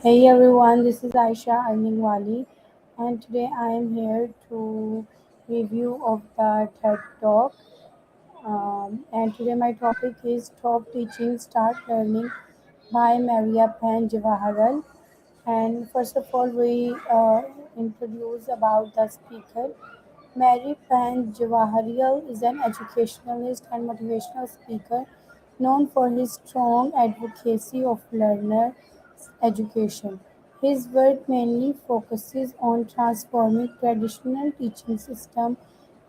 Hey everyone, this is Aisha Alningwali, and today I am here to review of the TED Talk. And today my topic is Top Teaching Start Learning by Maria Pan Jawaharlal. And first of all, we introduce about the speaker. Mary Pan Jawaharlal is an educationalist and motivational speaker known for his strong advocacy of learner education. His work mainly focuses on transforming traditional teaching system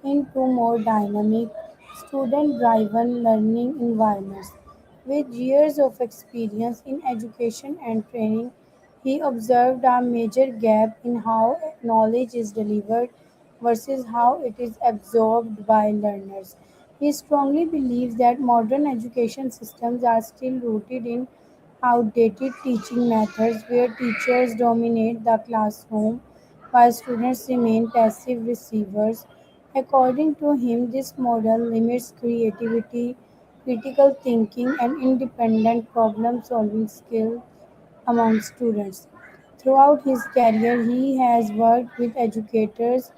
into more dynamic, student-driven learning environments. With years of experience in education and training, he observed a major gap in how knowledge is delivered versus how it is absorbed by learners. He strongly believes that modern education systems are still rooted in outdated teaching methods where teachers dominate the classroom while students remain passive receivers. According to him, this model limits creativity, critical thinking, and independent problem solving skills among students. Throughout his career, he has worked with educators,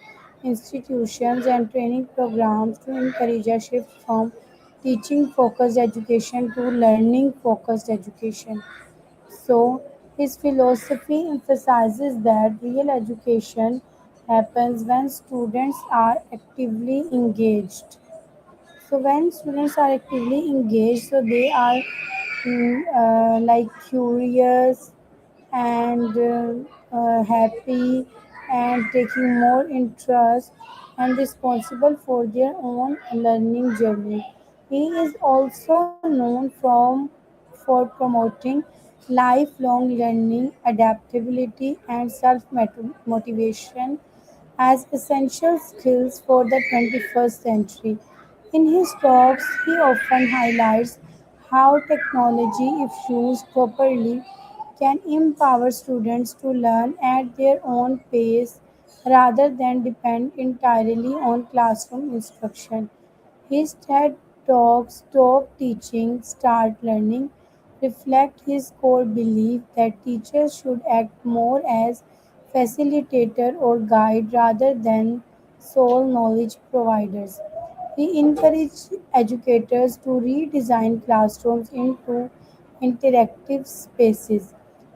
institutions, and training programs to encourage a shift from teaching focused education to learning focused education. So, his philosophy emphasizes that real education happens when students are actively engaged. So, when students are actively engaged, so they are like curious and happy and taking more interest and responsible for their own learning journey. He is also known for promoting lifelong learning, adaptability, and self motivation as essential skills for the 21st century. In his talks, he often highlights how technology, if used properly, can empower students to learn at their own pace rather than depend entirely on classroom instruction. His TED Talks "Stop Teaching, Start Learning" reflect his core belief that teachers should act more as facilitator or guide rather than sole knowledge providers. He encouraged educators to redesign classrooms into interactive spaces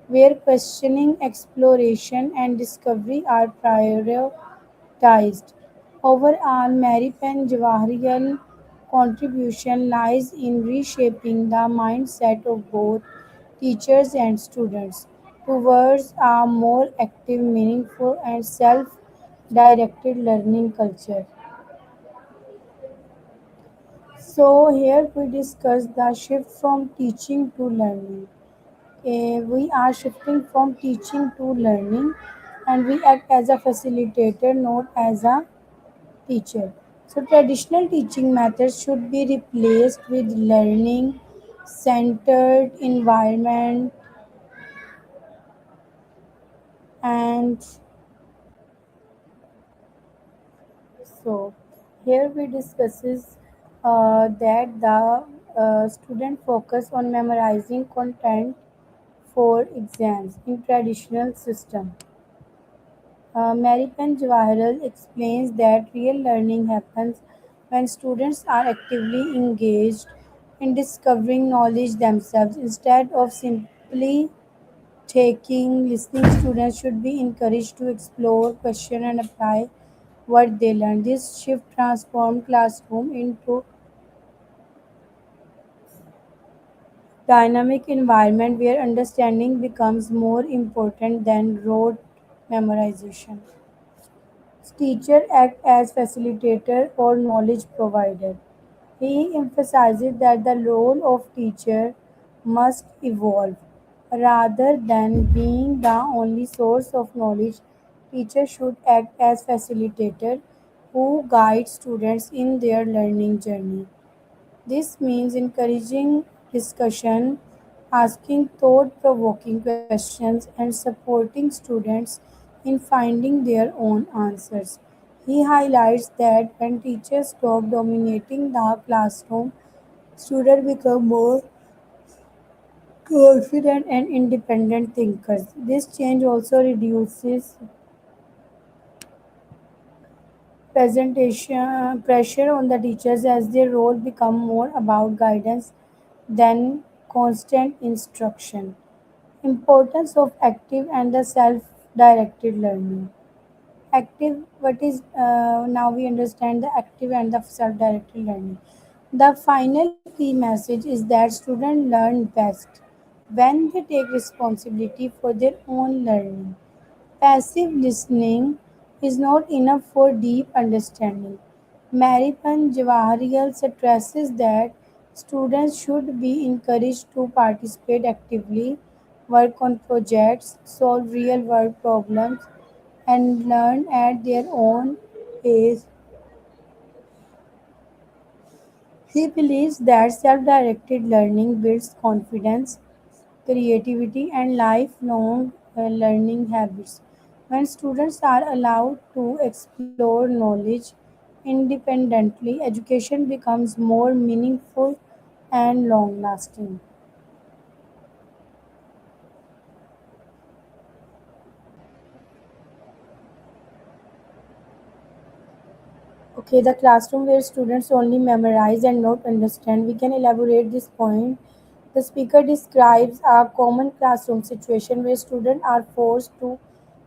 where questioning, exploration, and discovery are prioritized. Overall, Maripan Jawaharlal contribution lies in reshaping the mindset of both teachers and students towards a more active, meaningful, and self-directed learning culture. So here we discuss the shift from teaching to learning. We are shifting from teaching to learning, and we act as a facilitator, not as a teacher. So traditional teaching methods should be replaced with learning centered environment, and so here we discusses that the student focus on memorizing content for exams in traditional system. Maripan Jawaharlal explains that real learning happens when students are actively engaged in discovering knowledge themselves instead of simply taking. Listening, students should be encouraged to explore, question, and apply what they learn. This shift transformed classroom into dynamic environment where understanding becomes more important than rote memorization. Teachers act as facilitator or knowledge provider. He emphasizes that the role of teacher must evolve. Rather than being the only source of knowledge, teachers should act as facilitator who guide students in their learning journey. This means encouraging discussion, asking thought provoking questions, and supporting students in finding their own answers. He highlights that when teachers stop dominating the classroom, students become more confident and independent thinkers. This change also reduces presentation pressure on the teachers as their role become more about guidance than constant instruction. Importance of active and the self-directed learning. Active, what is now we understand the active and the self-directed learning. The final key message is that students learn best when they take responsibility for their own learning. Passive listening is not enough for deep understanding. Maripan Jawaharial stresses that students should be encouraged to participate actively, work on projects, solve real world problems, and learn at their own pace. He believes that self directed learning builds confidence, creativity, and lifelong learning habits. When students are allowed to explore knowledge independently, education becomes more meaningful and long lasting. Okay, the classroom where students only memorize and not understand. We can elaborate this point. The speaker describes a common classroom situation where students are forced to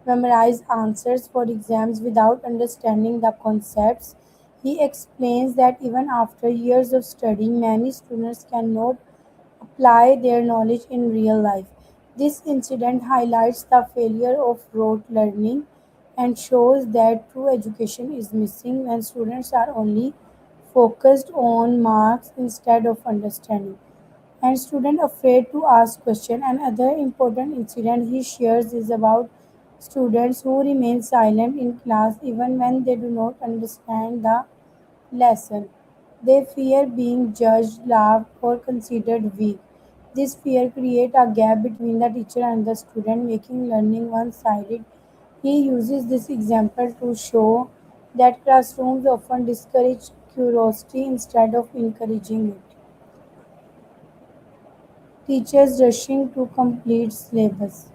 memorize answers for exams without understanding the concepts. He explains that even after years of studying, many students cannot apply their knowledge in real life. This incident highlights the failure of rote learning and shows that true education is missing when students are only focused on marks instead of understanding. And students afraid to ask questions. Another important incident he shares is about students who remain silent in class even when they do not understand the lesson. They fear being judged, laughed, or considered weak. This fear creates a gap between the teacher and the student, making learning one sided. He uses this example to show that classrooms often discourage curiosity instead of encouraging it. Teachers rushing to complete syllabus.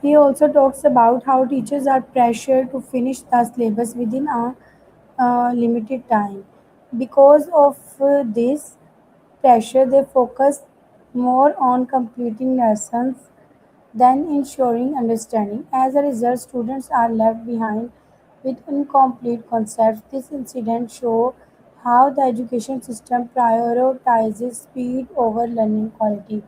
He also talks about how teachers are pressured to finish the syllabus within a limited time. Because of this pressure, they focus more on completing lessons than ensuring understanding. As a result, students are left behind with incomplete concepts. This incident shows how the education system prioritizes speed over learning quality.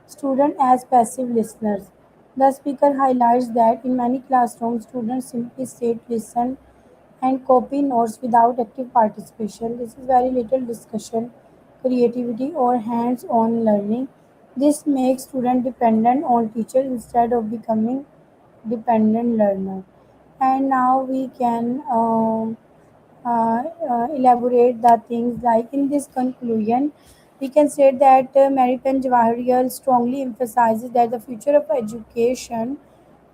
Students as passive listeners. The speaker highlights that in many classrooms, students simply sit, listen, and copy notes without active participation. This is very little discussion, creativity, or hands on learning. This makes students dependent on teachers instead of becoming dependent learner. And now we can elaborate the things like in this conclusion we can say that Maripan Jawaharial strongly emphasizes that the future of education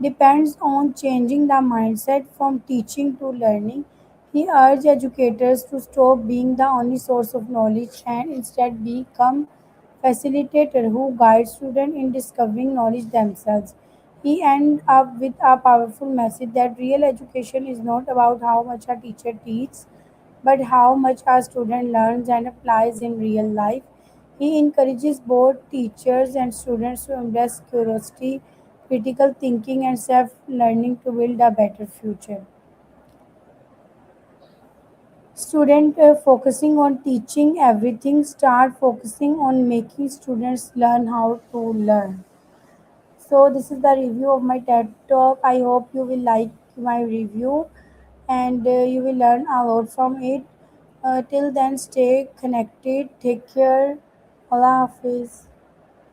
depends on changing the mindset from teaching to learning. He urged educators to stop being the only source of knowledge and instead become facilitator who guide students in discovering knowledge themselves. He ends up with a powerful message that real education is not about how much a teacher teaches, but how much a student learns and applies in real life. He encourages both teachers and students to embrace curiosity, critical thinking, and self learning to build a better future. Student focusing on teaching everything start focusing on making students learn how to learn. So this is the review of my TED talk. I hope you will like my review and you will learn a lot from it. Till then, stay connected. Take care. Allah Hafiz.